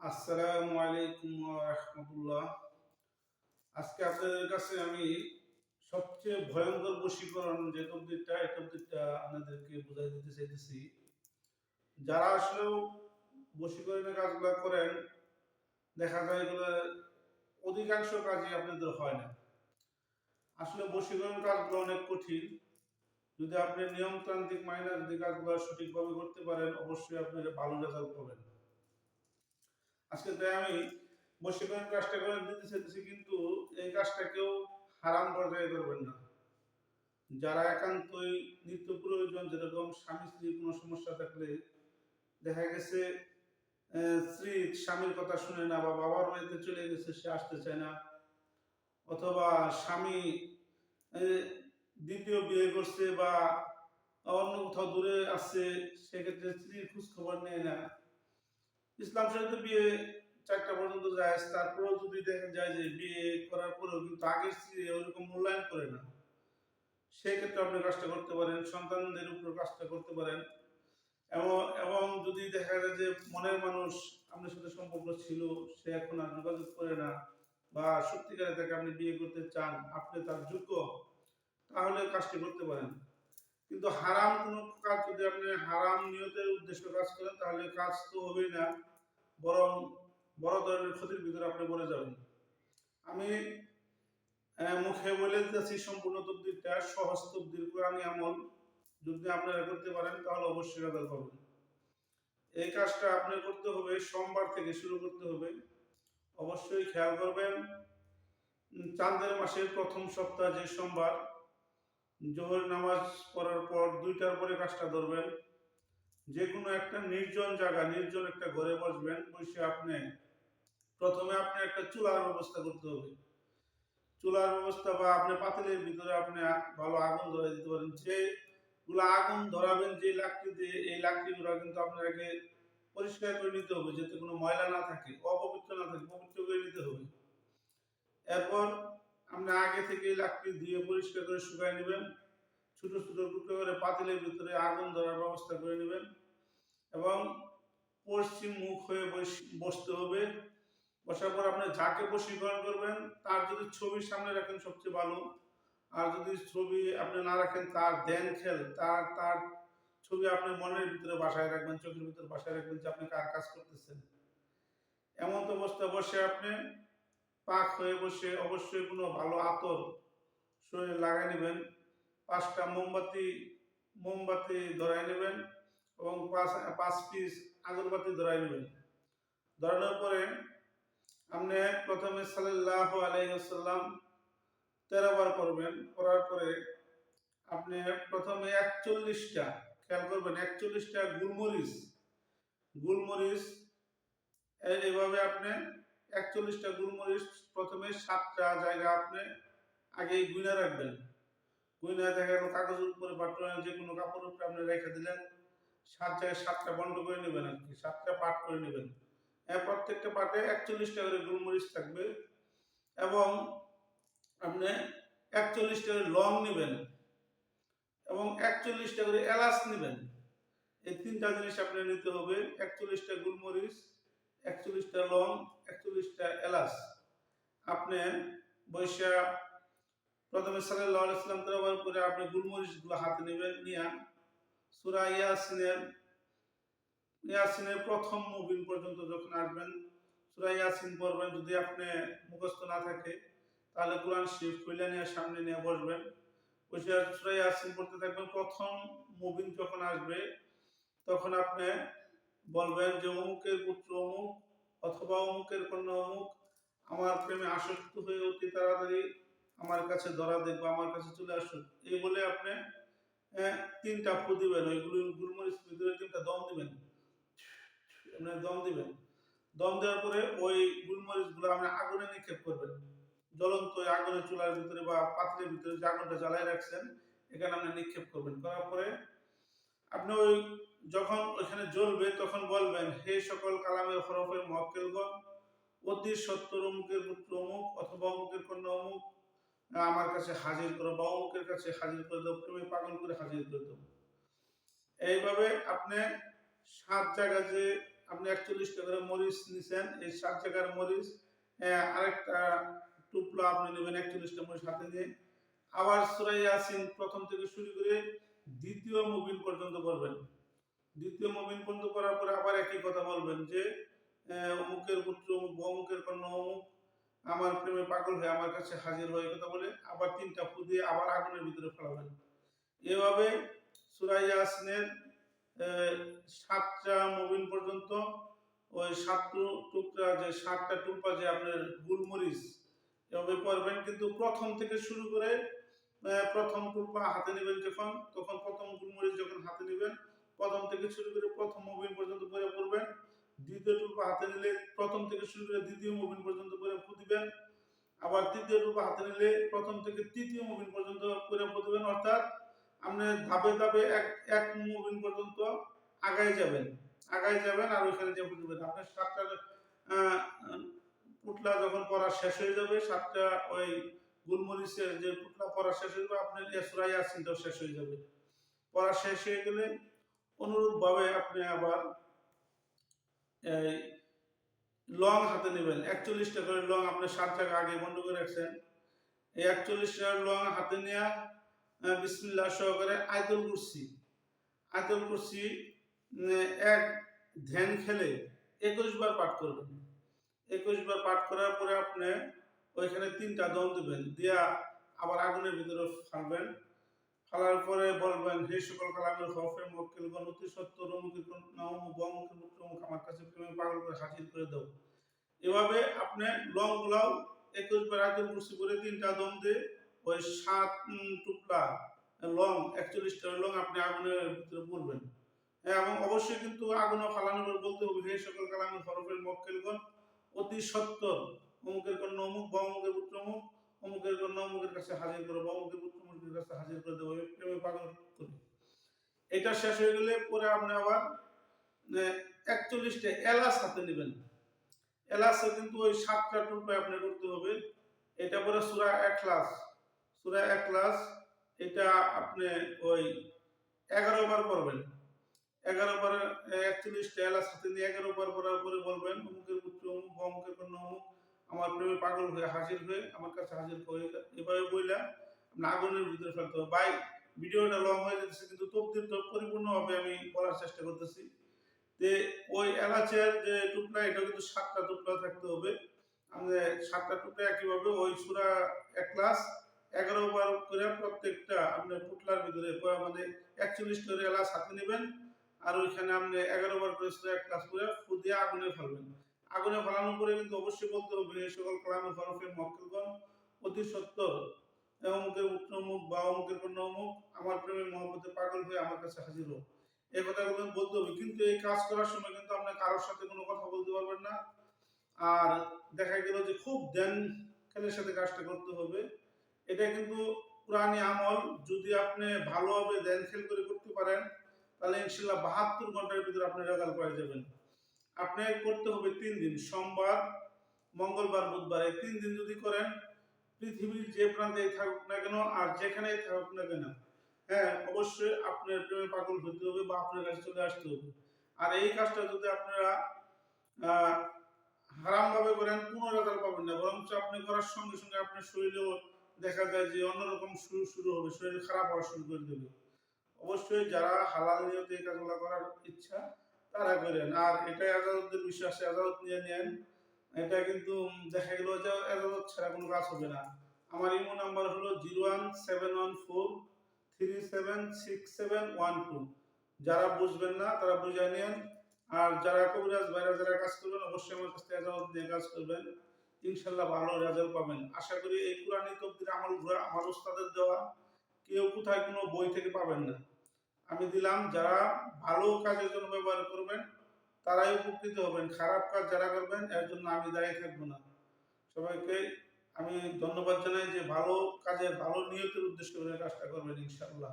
আসসালামু আলাইকুম ওয়া রাহমাতুল্লাহ। আজকে আপনাদের কাছে আমি সবচেয়ে ভয়ঙ্কর বশীকরণ যে তকদিরটা, এই তকদিরটা আপনাদেরকে বুঝাই দিতে চাইতেছি। যারা আসলেও বশীকরণের কাজগুলা করেন, দেখা যায় এগুলা অধিকাংশ কাজই আপনাদের হয় না। আসলে বশীকরণ কাজগুলো অনেক কঠিন। যদি আপনি নিয়মতান্ত্রিক মাইনে যদি কাজগুলো সঠিকভাবে করতে পারেন, অবশ্যই আপনি ভালো রেজাল্ট পাবেন। আজকে তাই আমি বশীকরণ কাজটা করে দিতে চাইতেছি, কিন্তু এই কাজটা কেউ হারাম পর্যায়ে করবেন না। যারা একান্তই নিত্য প্রয়োজন, যেরকম স্বামী স্ত্রীর কোনো সমস্যা থাকলে দেখা গেছে স্ত্রী স্বামীর কথা শুনে না, বা বাবার বাড়িতে চলে গেছে, সে আসতে চায় না, অথবা স্বামী আহ, দ্বিতীয় বিয়ে করছে বা অন্য কোথাও দূরে আসছে, সেক্ষেত্রে স্ত্রীর খোঁজ খবর নেয় না। ইসলাম শরীয়তে বিয়ে 4টা পর্যন্ত যায়, তারপরেও যদি দেখা যায় যে বিয়ে করার পরেও কিন্তু আগের স্ত্রী ওইরকম মূল্যায়ন করে না, সেই ক্ষেত্রে আপনি কাজটা করতে পারেন, সন্তানদের উপর কাজটা করতে পারেন। এবং এবং যদি দেখা যায় যে মনের মানুষ আপনার সাথে সম্পর্ক ছিল, সে এখন আর যোগাযোগ করে না, বা সত্যিকারে তাকে আপনি বিয়ে করতে চান, আপনি তার যোগ্য, তাহলে কাজটি করতে পারেন। কিন্তু হারাম কোনো কাজ যদি আপনি হারাম নিয়তের উদ্দেশ্য কাজ করেন, তাহলে কাজ তো হবেই না, বরং বড় ধরনের ক্ষতির ভিতরে আপনি পড়ে যাবেন। আমি মুখে বলে দিতেছি সম্পূর্ণ তকদিরটা, সহজ তকদির, কোরআনী আমল যদি আপনারা করতে পারেন তাহলে অবশ্যই রেজাল্ট পাবেন। এই কাজটা আপনার করতে হবে, সোমবার থেকে শুরু করতে হবে। অবশ্যই খেয়াল করবেন, চাঁদের মাসের প্রথম সপ্তাহ যে সোমবার, জোহর নামাজ পড়ার পর 2টার পরে কাজটা ধরবেন। যে কোনো একটা নির্জন জায়গা, নির্জন একটা ঘরে বসবেন, বসে প্রথমে আপনি একটা চুলার ব্যবস্থা করতে হবে। চুলার ব্যবস্থা, বা আপনি পাতিলের ভিতরে আপনি ভালো আগুন ধরে দিতে পারেন। যেগুলো আগুন ধরাবেন যে লাকড়ি দিয়ে, এই লাকড়িগুলো কিন্তু আপনাকে পরিষ্কার করে নিতে হবে, যাতে কোনো ময়লা না থাকে, অপবিত্র না থাকে, পবিত্র করে নিতে হবে। এরপর আপনি আগে থেকে লাকড়ি দিয়ে পরিষ্কার করে শুকায় নেবেন। ছোট ছোট টুকরো করে পাতিলের ভিতরে আগুন ধরার ব্যবস্থা করে নেবেন, এবং পশ্চিম মুখ হয়ে বসতে হবে। বসার পর আপনি যাকে বশীকরণ করবেন তার যদি ছবি সামনে রাখেন সবচেয়ে ভালো। আর যদি ছবি আপনি না রাখেন, তার ধ্যান খেল, তার তার ছবি আপনি মনের ভিতরে বাসায় রাখবেন, চোখের ভিতরে বাসায় রাখবেন, যে আপনি কার কাজ করতেছেন। এমন তো অবস্থা বসে আপনি পাক হয়ে বসে অবশ্যই কোনো ভালো আতর শরীরে লাগাই নেবেন। 5টা মোমবাতি মোমবাতি ধরাই নেবেন, এবং 5 পিস আগরবাতি ধরাই নেবেন। ধরানোর পরে আপনি প্রথমে সাল্লাল্লাহু আলাইহি ওয়াসাল্লাম 13 বার পড়বেন। পড়ার পরে আপনি প্রথমে 41টা, খেয়াল করবেন, 41টা গোলমরিচ, গোলমরিচ এইভাবে আপনি 41টা গোলমরিচ প্রথমে 7টা জায়গা আপনি আগেই গুইনা রাখবেন। গুইনা দেখা গেল কাগজের উপরে বা যে কোনো কাপড়ের উপরে আপনি রেখে দিলেন। 7 জায়গায় 7টা বন্ধ করে নেবেন আর কি, 7টা পাট করে নেবেন। প্রত্যেকটা পাটে 41টা করে গোলমরিচ থাকবে, এবং আপনি 41টা করে লং নেবেন, এবং 41টা করে এলাচ নেবেন। এই 3টা জিনিস আপনি নিতে হবে: 41টা গোলমরিচ, 41টা লং, 41টা এলাচ। আপনি বৈশা প্রথমে সাল্লাল্লাহু আলাইহি ওয়াসাল্লাম তেলাওয়াত করে আপনি গোলমরিচগুলো হাতে নেবেন, নিয়ে সূরা ইয়াসিনের প্রথম মুবিন পর্যন্ত যখন আসবেন, সূরা ইয়াসিন পড়বেন। যদি আপনি মুখস্থ না থাকে, তাহলে কোরআন শরীফ খুলে নিয়ে সামনে নিয়ে বসবেন, বসে সূরা ইয়াসিন পড়তে থাকবেন। প্রথম মুবিন যখন আসবে, তখন আপনি বলবেন যে অমুকের পুত্র অমুক, অথবা অমুকের কন্যা অমুক আমার প্রেমে আসক্ত হয়ে অতি তাড়াতাড়ি আমার কাছে ধরা দেখবো, আমার কাছে চলে আসুন। এই বলে আপনি 3টা ফু দিবেন, ওইগুলো গোলমরিচ ভিতরে 3টা দম দিবেন, দম দিবেন। দম দেওয়ার পরে ওই গোলমরিচ গুলো আপনি আগুনে নিক্ষেপ করবেন, জ্বলন্ত আগুনের চুলার ভিতরে বা পাত্রের ভিতরে যে আগুনটা জ্বালাই রাখছেন, এখানে আপনি নিক্ষেপ করবেন। করার পরে আপনি যখন ওইখানে জ্বলবে, তখন বলবেন, হে সকল কালামের হরফের মুয়াক্কেলগণ, অতি সত্তর অমুকের পুত্র অমুক, অথবা অমুকের কন্যা অমুক আমার কাছে হাজির করো, বা অমুকের কাছে হাজির করে দাও, প্রেমে পাগল করে হাজির করে দাও। এইভাবে আপনি 7 জায়গা যে আপনি 41টা করে মরিচ নিছেন, এই 7 জায়গার মরিচ আরেকটা টুকরা আপনি নেবেন 41টা মরিচ হাতে নিয়ে আবার সূরা ইয়াসিন প্রথম থেকে শুরু করে দ্বিতীয় মুবিন পর্যন্ত পড়বেন। দ্বিতীয় মুবিন পর্যন্ত পড়ার পরে আবার একই কথা বলবেন যে অমুকের পুত্র অমুক অমুকের কন্যা অমুক আমার প্রেমে পাগল হয়ে আমার কাছে হাজির হয় কথা বলে আবার 3টা ফু দিয়ে আবার আগুনের ভিতরে ফেলাবেন। এভাবে সূরা ইয়াসিনের 7টা মুবিন পর্যন্ত ওই 7 টুকরা যে 7টা টুকরা যে আপনার গুলমরিচ এভাবে পড়বেন, কিন্তু প্রথম থেকে শুরু করে প্রথম টুকরা হাতে নেবেন যখন তখন প্রথম গুলমরিচ যখন হাতে নেবেন প্রথম থেকে শুরু করে প্রথম মুবিন পর্যন্ত পড়ে পড়বেন। দ্বিতীয় টুকরা হাতে নিলে প্রথম থেকে শুরু করে দ্বিতীয় মুবিন পর্যন্ত পড়ে ফু দিবেন। আবার তৃতীয় টুকরা হাতে নিলে প্রথম থেকে তৃতীয় মুবিন পর্যন্ত পড়ে ফু দিবেন, অর্থাৎ আপনি ধাপে ধাপে এক মুবিন পর্যন্ত আগায় যাবেন আর ওইখানে যে বুঝবেন আপনার 7টা পুটলা যখন পড়া শেষ হয়ে যাবে 7টা ওই গুলমরিচের যে পুটলা পড়া শেষ হয়ে যাবে আপনার সূরা ইয়াসিনটাও শেষ হয়ে যাবে। পড়া শেষ হয়ে গেলে অনুরূপভাবে আপনি আবার এই লং হাতে নেবেন 41টা করে লং আপনি 7 জায়গা আগে বন্ধ করে রাখছেন, এই 41টা লং হাতে নিয়ে বিসমিল্লাহ সহকারে আয়াতুল কুরসি এক ধ্যান খেলে 21 বার পাঠ করবেন। 21 বার পাঠ করার পরে আপনি ওইখানে 3টা দম দিবেন, দিয়া আবার আগুনের ভিতরে ফালবেন। ফালার পরে বলবেন হে সকল কালামের খৌফে মুওয়াক্কিলগণ অতি সত্য অমুকের কন্যা অমুক অমুকের পুত্র অমুক আমার কাছে প্রেমে পাগল করে হাজির করে দাও। এভাবে আপনি লং গুলাও 21 বার আয়াতুল কুরসি পড়ে 3টা দম দিয়ে ওই 7 টুকরা লং 41টা লং আপনি আগুনের ভিতরে পড়বেন। এবং অবশ্যই কিন্তু আগুনে ফালানোর বলতে হবে হে সকল কালামের হরফের মুওয়াক্কিলগণ অতি সত্বর অমুকের কন্যা অমুক বা অমুকের পুত্র অমুক অমুকের কন্যা অমুকের কাছে হাজির করো বা অমুকের পুত্র অমুকের কাছে হাজির করে দেবো প্রেমে পাগল করে। এটা শেষ হয়ে গেলে পরে আপনি আবার 41টা এলাচ হাতে নেবেন। এলাচে কিন্তু ওই 7টা টুকরা আপনি করতে হবে। এটা পরে সূরা ইখলাস এটা আপনি ওই 11 বার পড়বেন। 11 বার 41টা এলাচ হাতে নিয়ে 11 বার পড়ার পরে বলবেন অমুকের পুত্র অমুক বা অমুকের কন্যা অমুক আমার প্রেমে পাগল হয়ে হাজির হয়ে আমার কাছে হাজির হয়ে এভাবে বইলা আপনি আগুনের ভিতরে ফেলতে হবে। ভাই ভিডিওটা লং হয়ে যাচ্ছে কিন্তু তবদিল তো পরিপূর্ণভাবে আমি বলার চেষ্টা করতেছি যে ওই এলাচের যে টুকরা এটা কিন্তু 7টা টুকরা থাকতে হবে। আমাদের 7টা টুকরা একইভাবে ওই সূরা ইখলাস 11 বার করে প্রত্যেকটা আপনার পুটলার ভিতরে মানে 41 করে এলাচ হাতে নেবেন আর ওইখানে আপনি 11 বার করে সূরা ইখলাস করে ফু দিয়ে আগুনে ফেলবেন। আগুনে ফেলানোর পরে কিন্তু অবশ্যই বলতে হবে এই সকল কালামের হরফে মুওয়াক্কিলগণ অতি সত্বর অমুকের পুত্র অমুক বা অমুকের কন্যা অমুক আমার প্রেমে মহব্বতে পাগল হয়ে আমার কাছে হাজির হোক। এই কথাগুলো বলতে হবে, কিন্তু এই কাজ করার সময় কিন্তু আপনি কারোর সাথে কোনো কথা বলতে পারবেন না। আর দেখা গেল যে খুব ধ্যান খেলের সাথে কাজটা করতে হবে। এটা কিন্তু পুরানি আমল, যদি আপনি ভালোভাবে ধ্যান খেল করে করতে পারেন তাহলে ইনশাআল্লাহ 72 ঘন্টার ভিতরে আপনি রেজাল্ট পেয়ে যাবেন। আপনি করতে হবে 3 দিন, সোমবার মঙ্গলবার বুধবার, এই 3 দিন যদি করেন পৃথিবীর যে প্রান্তেই থাকুক না কেন আর যেখানেই থাকুক না কেন হ্যাঁ অবশ্যই আপনার প্রেমে পাগল হতে হবে বা আপনার কাছে চলে আসতে হবে। আর এই কাজটা যদি আপনারা হারাম ভাবে করেন কোনো রেজাল্ট পাবেন না, বরঞ্চ আপনি করার সঙ্গে সঙ্গে আপনার শরীরেও দেখা যায় যে অন্যরকম শুরু হবে, শরীর খারাপ হওয়া শুরু করে দেবে। অবশ্যই যারা হালাল নিয়তে এই কাজগুলো করার ইচ্ছা তারা করেন। আর এটা এজাজতের বিশ্বাসে এজাজত নিয়ে নেন, এটা কিন্তু দেখা গেল যে এজাজত ছাড়া কোনো কাজ হবে না। আমার ইমো নাম্বার হলো 01714376712। যারা বুঝবেন না তারা বুঝে নেন, আর যারা কবিরাজ ভাইরা যারা কাজ করবেন অবশ্যই আমার কাছ থেকে এজাজত নিয়ে কাজ করবেন, ইনশাল্লাহ ভালো রেজাল্ট পাবেন। আশা করি এই কুরআনী তকদির আমলগুলো আমার উস্তাদের দেওয়া, কেউ কোথায় কোনো বই থেকে পাবেন না, আমি দিলাম। যারা ভালো কাজের জন্য ব্যবহার করবেন তারাই উপকৃত হবেন, খারাপ কাজ যারা করবেন এর জন্য আমি দায়ী থাকবো না। সবাইকে আমি ধন্যবাদ জানাই যে ভালো কাজের ভালো নিয়তের উদ্দেশ্য করে কাজটা করবেন ইনশাআল্লাহ।